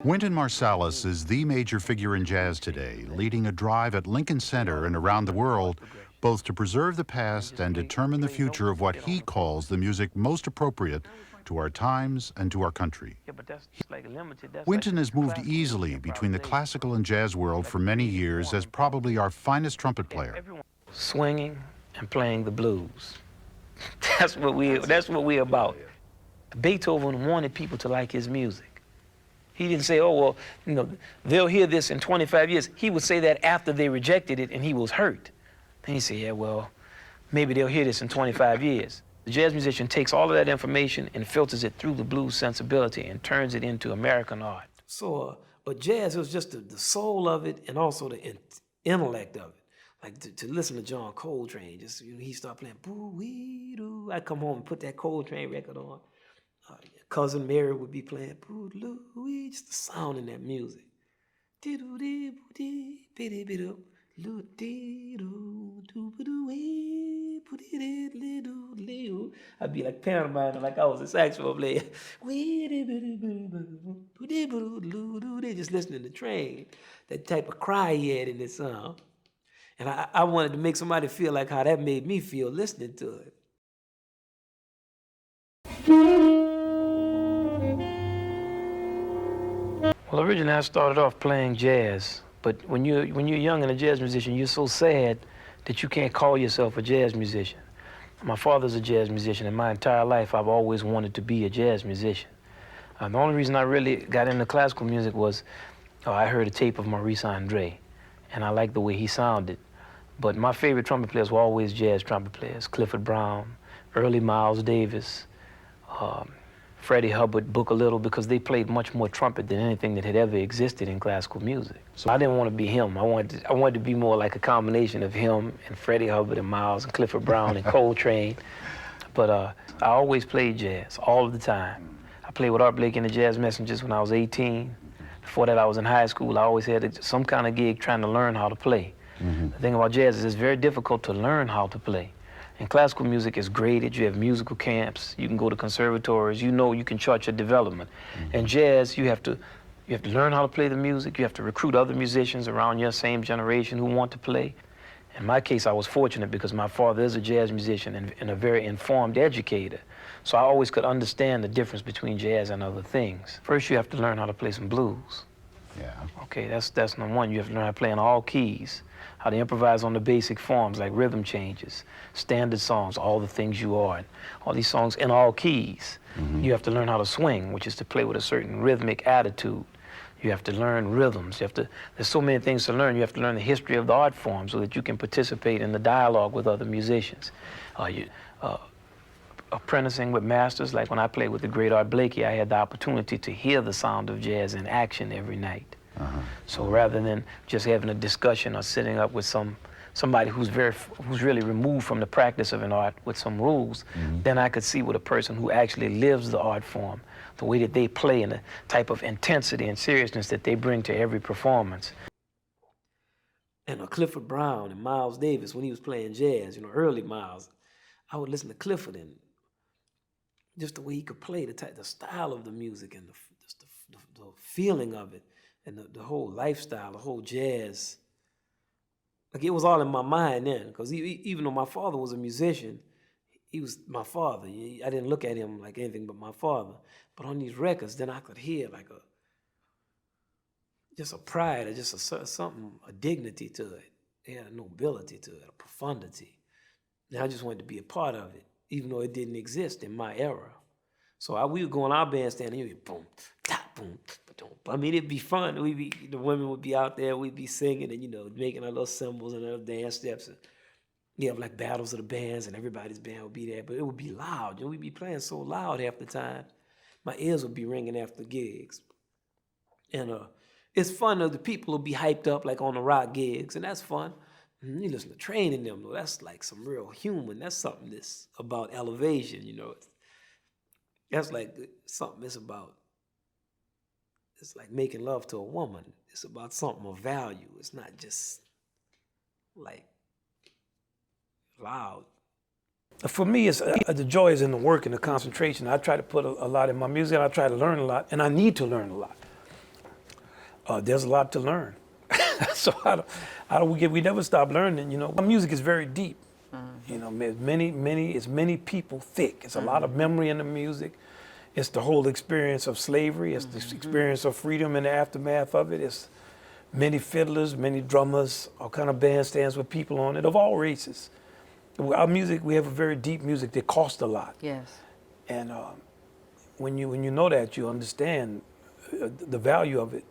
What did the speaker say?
Wynton Marsalis is the major figure in jazz today, leading a drive at Lincoln Center and around the world, both to preserve the past and determine the future of what he calls the music most appropriate to our times and to our country. Wynton has moved easily between the classical and jazz world for many years as probably our finest trumpet player. Swinging and playing the blues. That's what we're about. Beethoven wanted people to like his music. He didn't say, oh, well, you know, they'll hear this in 25 years. He would say that after they rejected it and he was hurt. Then he said, yeah, well, maybe they'll hear this in 25 years. The jazz musician takes all of that information and filters it through the blues sensibility and turns it into American art. So, but jazz was just the soul of it and also the intellect of it. Like to listen to John Coltrane, just he started playing boo-wee-doo. I'd come home and put that Coltrane record on. Cousin Mary would be playing boo-loo-wee, just the sound in that music. I'd be like pantomiming like I was a saxophone player. Just listening to Train, that type of cry he had in his song. And I wanted to make somebody feel like how that made me feel listening to it. Well, originally I started off playing jazz, but when you're young and a jazz musician, you're so sad that you can't call yourself a jazz musician. My father's a jazz musician, and my entire life I've always wanted to be a jazz musician. The only reason I really got into classical music was I heard a tape of Maurice Andre, and I liked the way he sounded. But my favorite trumpet players were always jazz trumpet players: Clifford Brown, early Miles Davis, Freddie Hubbard, Booker Little, because they played much more trumpet than anything that had ever existed in classical music. So I didn't want to be him. I wanted to be more like a combination of him and Freddie Hubbard and Miles and Clifford Brown and Coltrane. But I always played jazz all of the time. I played with Art Blakey and the Jazz Messengers when I was 18. Before that, I was in high school. I always had some kind of gig trying to learn how to play. Mm-hmm. The thing about jazz is it's very difficult to learn how to play. And classical music is graded. You have musical camps. You can go to conservatories. You know you can chart your development. Mm-hmm. And jazz, you have to learn how to play the music. You have to recruit other musicians around your same generation who want to play. In my case, I was fortunate because my father is a jazz musician and a very informed educator. So I always could understand the difference between jazz and other things. First, you have to learn how to play some blues. Yeah. Okay, that's number one. You have to learn how to play in all keys, how to improvise on the basic forms like rhythm changes, standard songs, All the Things You Are, and all these songs in all keys. Mm-hmm. You have to learn how to swing, which is to play with a certain rhythmic attitude. You have to learn rhythms. There's so many things to learn. You have to learn the history of the art form so that you can participate in the dialogue with other musicians. Apprenticing with masters, like when I played with the great Art Blakey, I had the opportunity to hear the sound of jazz in action every night. Uh-huh. So rather than just having a discussion or sitting up with somebody who's really removed from the practice of an art with some rules, mm-hmm. then I could see with a person who actually lives the art form, the way that they play and the type of intensity and seriousness that they bring to every performance. And Clifford Brown and Miles Davis, when he was playing jazz, early Miles, I would listen to Clifford and just the way he could play, the style of the music and the feeling of it and the whole lifestyle, the whole jazz. Like it was all in my mind then, because even though my father was a musician, he was my father. I didn't look at him like anything but my father. But on these records, then I could hear like just a pride or just a dignity to it. It had a nobility to it, a profundity. And I just wanted to be a part of it, even though it didn't exist in my era. So we would go on our bandstand and you'd be boom, tap, boom, boom. I mean, it'd be fun. The women would be out there, we'd be singing and, making our little cymbals and our dance steps. And you have like battles of the bands and everybody's band would be there, but it would be loud. We'd be playing so loud half the time. My ears would be ringing after gigs. And it's fun though, the people will be hyped up like on the rock gigs, and that's fun. You listen to Train in them, though, that's like some real human. That's something that's about elevation, That's like something it's like making love to a woman. It's about something of value. It's not just like loud. For me, it's the joy is in the work and the concentration. I try to put a lot in my music. I try to learn a lot, and I need to learn a lot. There's a lot to learn. So we never stop learning. You know, music is very deep. You know, it's many people thick. It's a lot of memory in the music. It's the whole experience of slavery. It's the experience of freedom in the aftermath of it. It's many fiddlers, many drummers, all kind of bandstands with people on it of all races. Our music, we have a very deep music that costs a lot. Yes. And when you know that, you understand the value of it.